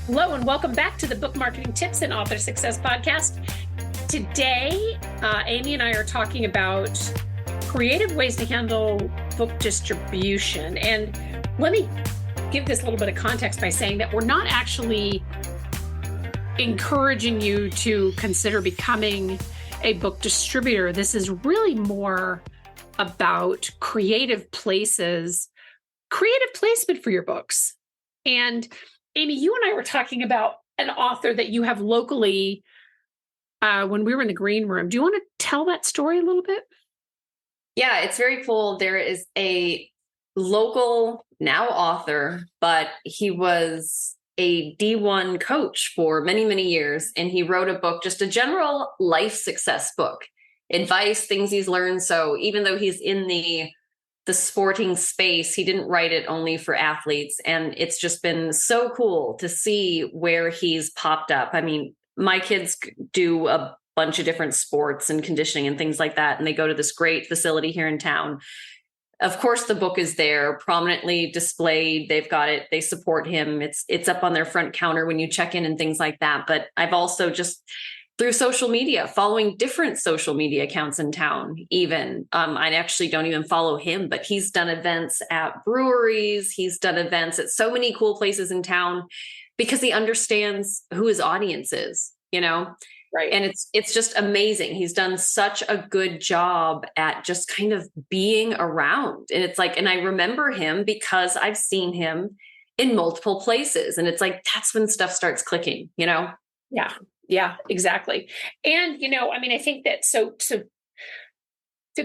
Hello, and welcome back to the Book Marketing Tips and Author Success Podcast. Today, Amy and I are talking about creative ways to handle book distribution. And let me give this a little bit of context by saying that we're not actually encouraging you to consider becoming a book distributor. This is really more about creative placement for your books. And Amy, you and I were talking about an author that you have locally when we were in the green room. Do you want to tell that story a little bit? Yeah, it's very cool. There is a local now author, but he was a D1 coach for many, many years. And he wrote a book, just a general life success book, advice, things he's learned. So even though he's in the sporting space, he didn't write it only for athletes. And it's just been so cool to see where he's popped up. I mean, my kids do a bunch of different sports and conditioning and things like that. And they go to this great facility here in town. Of course, the book is there prominently displayed. They've got it. They support him. It's up on their front counter when you check in and things like that. But I've also just through social media, following different social media accounts in town, even. I actually don't even follow him, but he's done events at breweries. He's done events at so many cool places in town because he understands who his audience is, you know? Right. And it's just amazing. He's done such a good job at just kind of being around. And it's like, and I remember him because I've seen him in multiple places. And it's like, that's when stuff starts clicking, you know? Yeah, exactly. And, I mean, I think that so to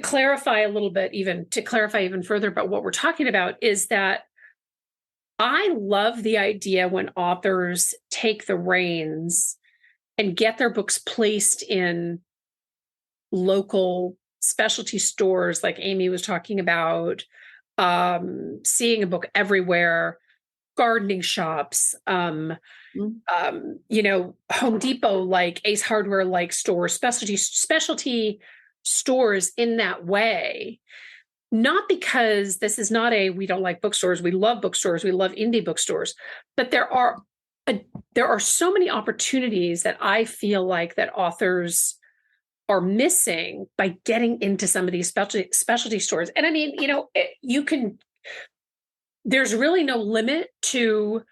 clarify even further about what we're talking about is that I love the idea when authors take the reins and get their books placed in local specialty stores, like Amy was talking about, seeing a book everywhere, gardening shops, Home Depot, like Ace Hardware, like stores, specialty stores in that way. Not because this is not we don't like bookstores. We love bookstores. We love indie bookstores, but there are so many opportunities that I feel like that authors are missing by getting into some of these specialty stores. And I mean, there's really no limit to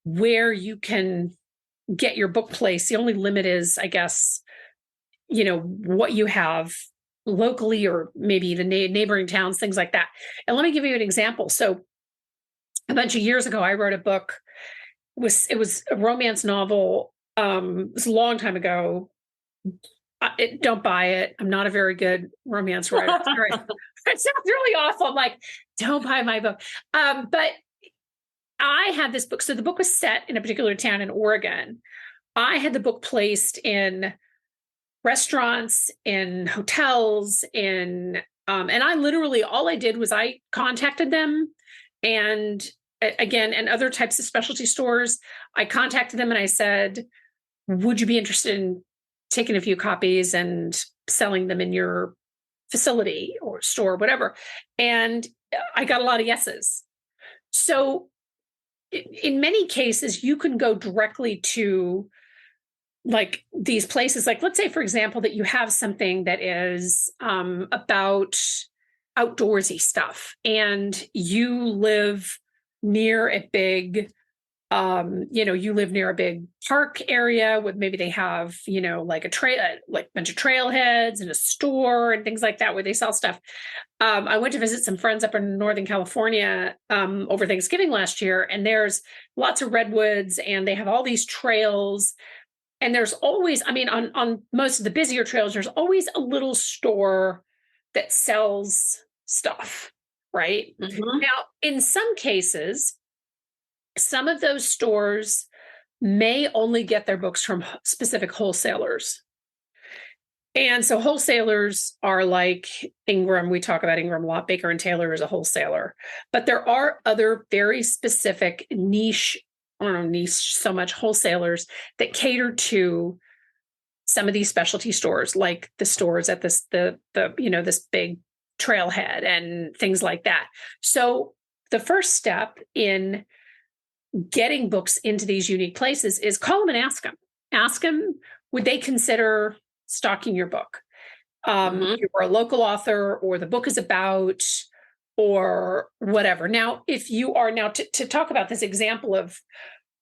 where you can get your book placed. The only limit is, I guess, what you have locally or maybe the neighboring towns, things like that. And let me give you an example. So a bunch of years ago, I wrote a book. It was a romance novel. It was a long time ago. Don't buy it. I'm not a very good romance writer. Sorry. It sounds really awful. I'm like, don't buy my book. But I had this book. So the book was set in a particular town in Oregon. I had the book placed in restaurants, in hotels, and I literally, all I did was I contacted them and other types of specialty stores. I contacted them and I said, would you be interested in taking a few copies and selling them in your facility or store, or whatever? And I got a lot of yeses. So in many cases, you can go directly to like these places. Like, let's say, for example, that you have something that is about outdoorsy stuff and you live near a big, you live near a big park area with maybe they have, like a bunch of trailheads and a store and things like that where they sell stuff. I went to visit some friends up in Northern California over Thanksgiving last year, and there's lots of redwoods and they have all these trails. And there's always, I mean, on most of the busier trails, there's always a little store that sells stuff, right? Mm-hmm. Now, in some cases, some of those stores may only get their books from specific wholesalers. And so wholesalers are like Ingram. We talk about Ingram a lot. Baker and Taylor is a wholesaler. But there are other very specific niche so much wholesalers that cater to some of these specialty stores, like the stores at this big trailhead and things like that. So the first step in getting books into these unique places is call them and ask them. Ask them, would they consider stocking your book? You're a local author, or the book is about, or whatever. Now, if you are now to talk about this example of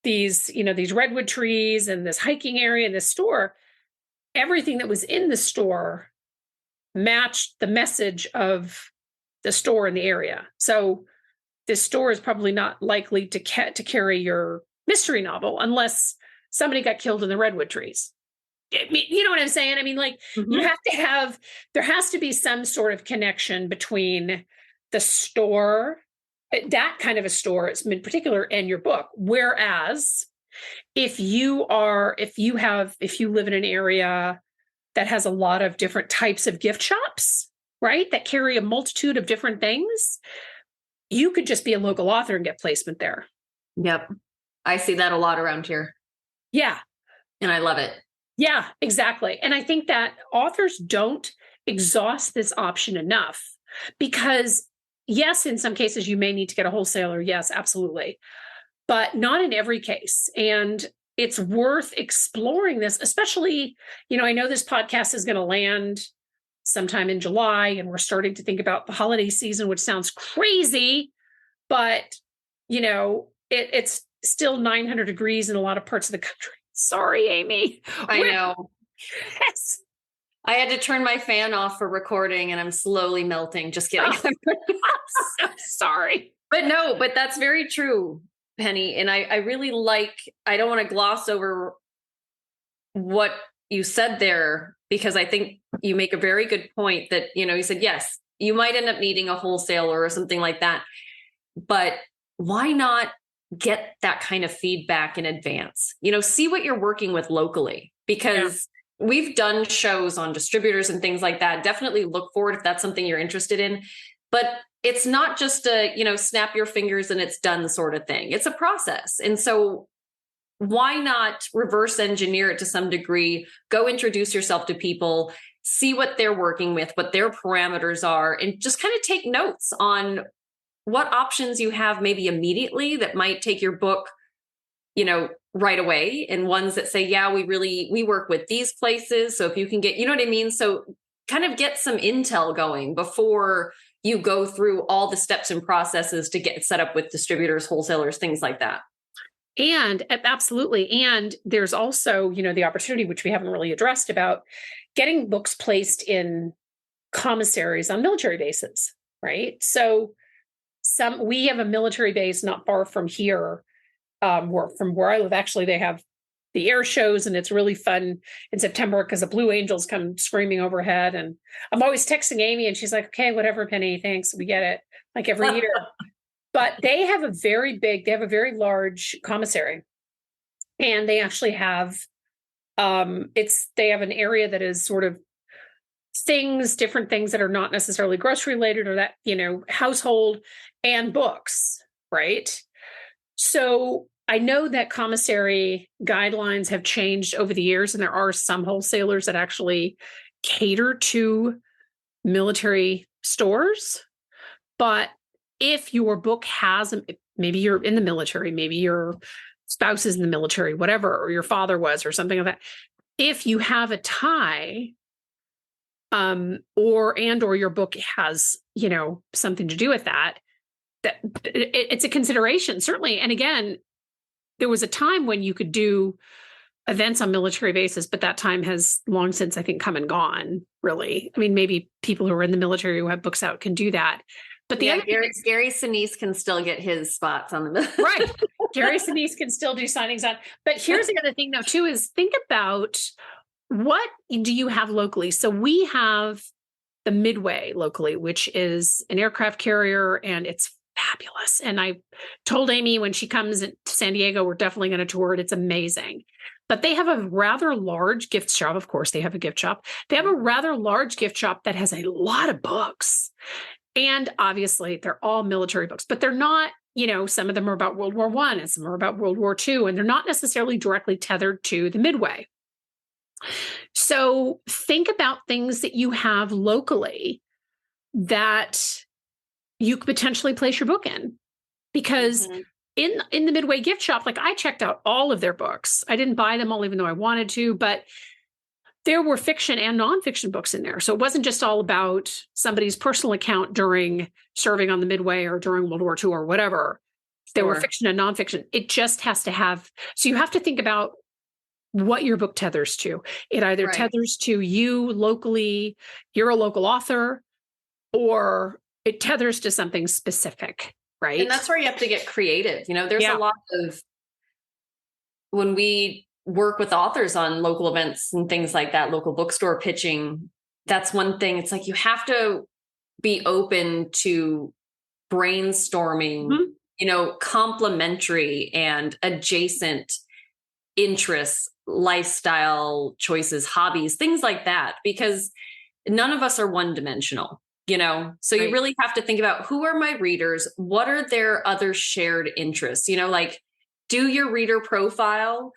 these, these redwood trees and this hiking area and this store, everything that was in the store matched the message of the store in the area. So this store is probably not likely to carry your mystery novel unless somebody got killed in the redwood trees. You know what I'm saying? I mean, like, you have to have, there has to be some sort of connection between the store, that kind of a store in particular, and your book. Whereas if you live in an area that has a lot of different types of gift shops, right, that carry a multitude of different things, you could just be a local author and get placement there. Yep. I see that a lot around here. Yeah. And I love it. Yeah, exactly. And I think that authors don't exhaust this option enough because, yes, in some cases you may need to get a wholesaler. Yes, absolutely. But not in every case. And it's worth exploring this, especially, I know this podcast is going to land sometime in July, and we're starting to think about the holiday season, which sounds crazy, but, it's still 900 degrees in a lot of parts of the country. Sorry, Amy. I know. Yes. I had to turn my fan off for recording and I'm slowly melting. Just kidding. Oh, I'm so sorry. But that's very true, Penny. And I really I don't want to gloss over what you said there, because I think you make a very good point that, you said, yes, you might end up needing a wholesaler or something like that, but why not get that kind of feedback in advance? See what you're working with locally, because we've done shows on distributors and things like that. Definitely look forward if that's something you're interested in, but it's not just a, snap your fingers and it's done sort of thing. It's a process. And so why not reverse engineer it to some degree? Go introduce yourself to people, see what they're working with, what their parameters are, and just kind of take notes on what options you have maybe immediately that might take your book, right away. And ones that say, yeah, we work with these places. So if you can get, you know what I mean? So kind of get some intel going before you go through all the steps and processes to get set up with distributors, wholesalers, things like that. And absolutely. And there's also, the opportunity, which we haven't really addressed, about getting books placed in commissaries on military bases, right? So we have a military base not far from here, from where I live. Actually, they have the air shows, and it's really fun in September because the Blue Angels come screaming overhead. And I'm always texting Amy, and she's like, "Okay, whatever, Penny, thanks, we get it." Like every year. But they have a very large commissary, and they actually have, they have an area that is sort of different things that are not necessarily grocery related, or that, household and books, right? So I know that commissary guidelines have changed over the years, and there are some wholesalers that actually cater to military stores. But if your book has, maybe you're in the military, maybe your spouse is in the military, whatever, or your father was, or something like that. If you have a tie, or your book has, something to do with that it's a consideration, certainly. And again, there was a time when you could do events on military bases, but that time has long since, I think, come and gone, really. I mean, maybe people who are in the military who have books out can do that. But Gary Sinise can still get his spots on the right. Gary Sinise can still do signings on. But here's the other thing, though, too, is think about what do you have locally? So we have the Midway locally, which is an aircraft carrier, and it's fabulous. And I told Amy when she comes to San Diego, we're definitely going to tour it. It's amazing. But they have a rather large gift shop. Of course, they have a gift shop. They have a rather large gift shop that has a lot of books. And obviously, they're all military books, but they're not, some of them are about World War I and some are about World War II, and they're not necessarily directly tethered to the Midway. So think about things that you have locally that you could potentially place your book in, because in the Midway gift shop, like I checked out all of their books. I didn't buy them all, even though I wanted to, but there were fiction and nonfiction books in there. So it wasn't just all about somebody's personal account during serving on the Midway or during World War II or whatever. There were fiction and nonfiction. It just has to have, so you have to think about what your book tethers to. It either tethers to you locally, you're a local author, or it tethers to something specific, right? And that's where you have to get creative. You know, there's a lot of, when we work with authors on local events and things like that, local bookstore pitching, that's one thing. It's like, you have to be open to brainstorming, you know, complementary and adjacent interests, lifestyle choices, hobbies, things like that, because none of us are one dimensional, you know? So you really have to think about, who are my readers? What are their other shared interests? You know, like, do your reader profile.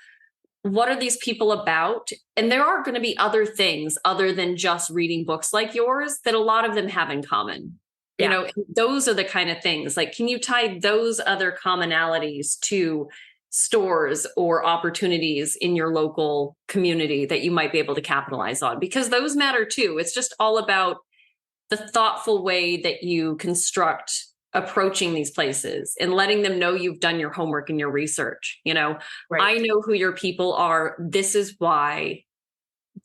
What are these people about? And there are going to be other things other than just reading books like yours that a lot of them have in common. You know, those are the kind of things, like, can you tie those other commonalities to stores or opportunities in your local community that you might be able to capitalize on? Because those matter too. It's just all about the thoughtful way that you construct approaching these places and letting them know you've done your homework and your research. You know, I know who your people are. This is why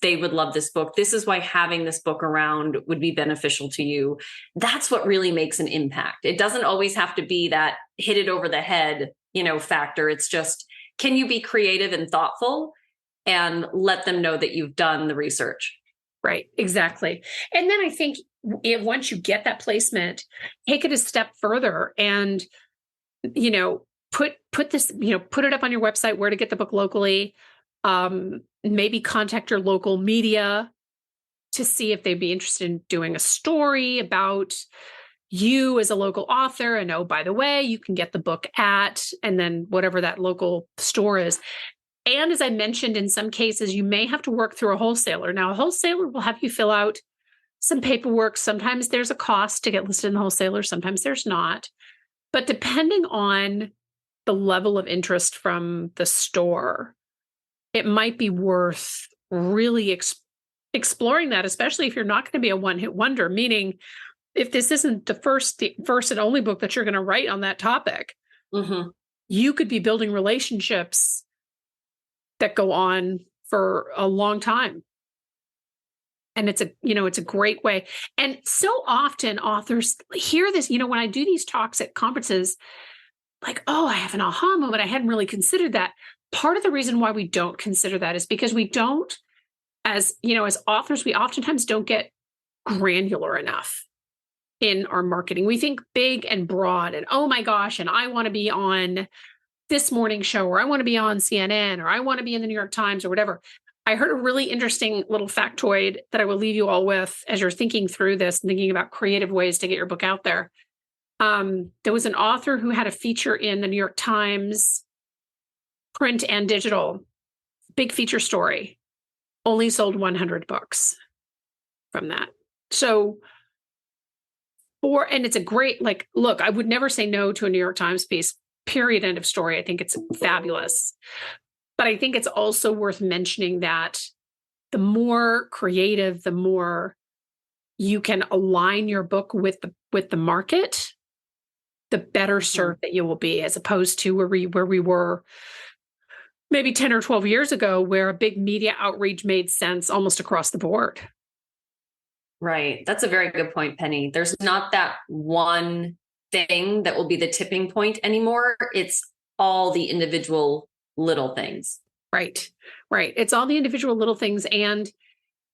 they would love this book. This is why having this book around would be beneficial to you. That's what really makes an impact. It doesn't always have to be that hit it over the head, you know, factor. It's just, can you be creative and thoughtful and let them know that you've done the research? Right, exactly. And then I think once you get that placement, take it a step further and, you know, put this, you know, put it up on your website, where to get the book locally. Maybe contact your local media to see if they'd be interested in doing a story about you as a local author. And oh, by the way, you can get the book at, and then whatever that local store is. And as I mentioned, in some cases, you may have to work through a wholesaler. Now, a wholesaler will have you fill out some paperwork. Sometimes there's a cost to get listed in the wholesaler. Sometimes there's not. But depending on the level of interest from the store, it might be worth really exploring that, especially if you're not going to be a one-hit wonder, meaning if this isn't the first and only book that you're going to write on that topic, you could be building relationships that go on for a long time. And it's a great way. And so often authors hear this, you know, when I do these talks at conferences, like, oh, I have an aha moment. I hadn't really considered that. Part of the reason why we don't consider that is because we don't, as you know, as authors, we oftentimes don't get granular enough in our marketing. We think big and broad and, oh my gosh, and I want to be on this morning show, or I want to be on CNN, or I want to be in the New York Times or whatever. I heard a really interesting little factoid that I will leave you all with as you're thinking through this, thinking about creative ways to get your book out there. There was an author who had a feature in the New York Times, print and digital, big feature story, only sold 100 books from that. So, and it's a great, like, look, I would never say no to a New York Times piece, period, end of story. I think it's fabulous. But I think it's also worth mentioning that the more creative, the more you can align your book with the market, the better served that you will be, as opposed to where we were maybe 10 or 12 years ago, where a big media outreach made sense almost across the board. Right. That's a very good point, Penny. There's not that one thing that will be the tipping point anymore. It's all the individual little things. Right. It's all the individual little things. And,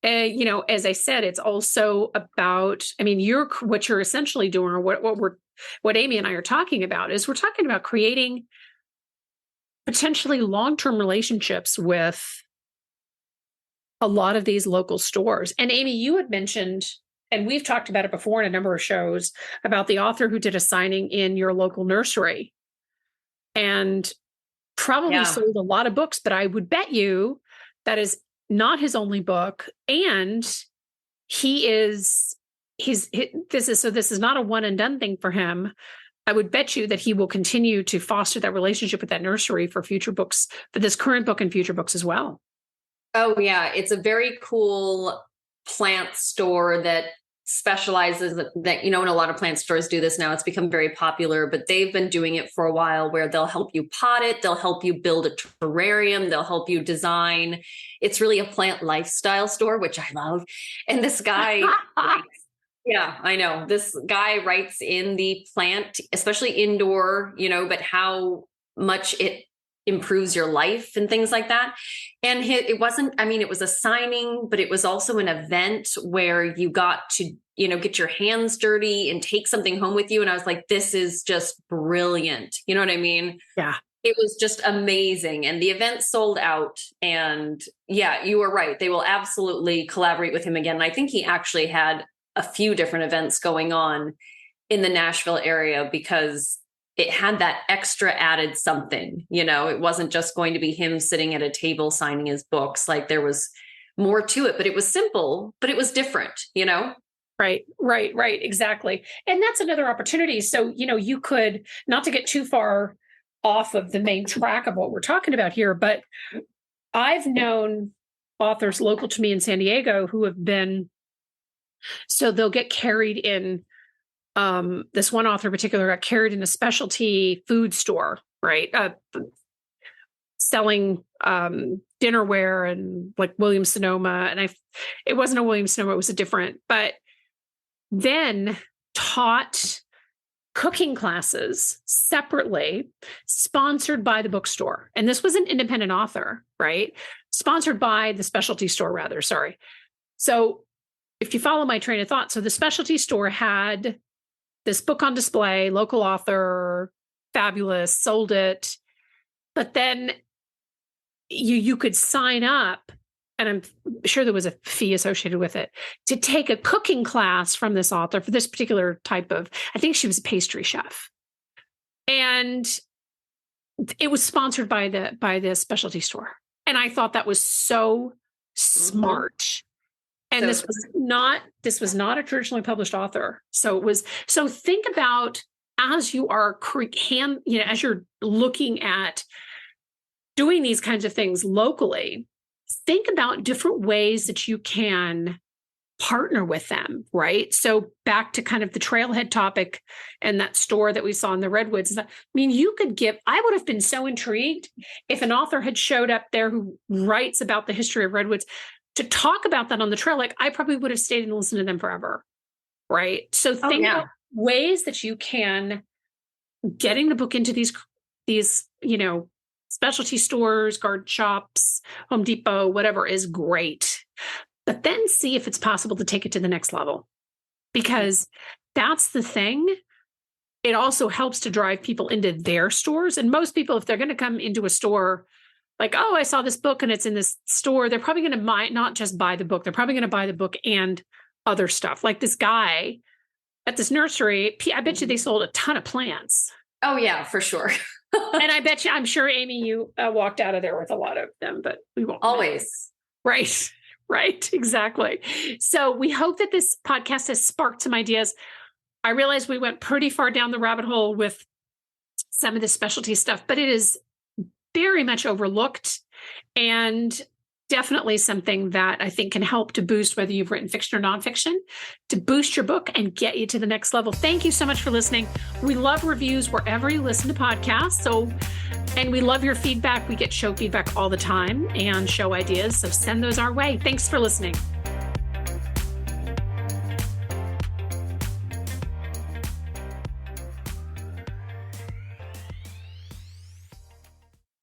you know, as I said, it's also about, I mean, what you're essentially doing, or what Amy and I are talking about, is we're talking about creating potentially long-term relationships with a lot of these local stores. And Amy, you had mentioned, and we've talked about it before in a number of shows, about the author who did a signing in your local nursery and probably sold a lot of books, but I would bet you that is not his only book. And this is not a one and done thing for him. I would bet you that he will continue to foster that relationship with that nursery for future books, for this current book and future books as well. Oh, yeah. It's a very cool plant store that specializes that, and a lot of plant stores do this now. It's become very popular, but they've been doing it for a while, where they'll help you pot it. They'll help you build a terrarium. They'll help you design. It's really a plant lifestyle store, which I love. And this guy, yeah, I know, this guy writes in the plant, especially indoor, but how much it improves your life and things like that. And it wasn't, it was a signing, but it was also an event where you got to, get your hands dirty and take something home with you. And I was like, this is just brilliant. You know what I mean? Yeah. It was just amazing. And the event sold out. And yeah, you were right. They will absolutely collaborate with him again. And I think he actually had a few different events going on in the Nashville area, because it had that extra added something, it wasn't just going to be him sitting at a table signing his books. Like, there was more to it, but it was simple, but it was different, Right. Exactly. And that's another opportunity. So, you could, not to get too far off of the main track of what we're talking about here, but I've known authors local to me in San Diego who have been, so they'll get carried in. This one author in particular got carried in a specialty food store, right? Selling dinnerware and like Williams Sonoma. And it wasn't a Williams Sonoma, it was a different, but then taught cooking classes separately, sponsored by the bookstore. And this was an independent author, right? Sponsored by the specialty store, rather, sorry. So if you follow my train of thought, so the specialty store had this book on display, local author, fabulous, sold it. But then you could sign up, and I'm sure there was a fee associated with it, to take a cooking class from this author for this particular type of, I think she was a pastry chef. And it was sponsored by the specialty store. And I thought that was so smart. And this was not a traditionally published author. So think about, as you are as you're looking at doing these kinds of things locally, think about different ways that you can partner with them, right? So back to kind of the trailhead topic and that store that we saw in the Redwoods. I would have been so intrigued if an author had showed up there who writes about the history of Redwoods to talk about that on the trail. Like, I probably would have stayed and listened to them forever. Right. So think about ways that you can getting the book into these, specialty stores, garden shops, Home Depot, whatever is great. But then see if it's possible to take it to the next level, because that's the thing. It also helps to drive people into their stores. And most people, if they're going to come into a store, like, oh, I saw this book and it's in this store, they're probably going to not just buy the book. They're probably going to buy the book and other stuff. Like this guy at this nursery, I bet you they sold a ton of plants. Oh, yeah, for sure. And I'm sure, Amy, you walked out of there with a lot of them, but we won't. Always. Right. Exactly. So we hope that this podcast has sparked some ideas. I realize we went pretty far down the rabbit hole with some of the specialty stuff, but it is very much overlooked and definitely something that I think can help to boost, whether you've written fiction or nonfiction, to boost your book and get you to the next level. Thank you so much for listening. We love reviews wherever you listen to podcasts. And we love your feedback. We get show feedback all the time and show ideas. So send those our way. Thanks for listening.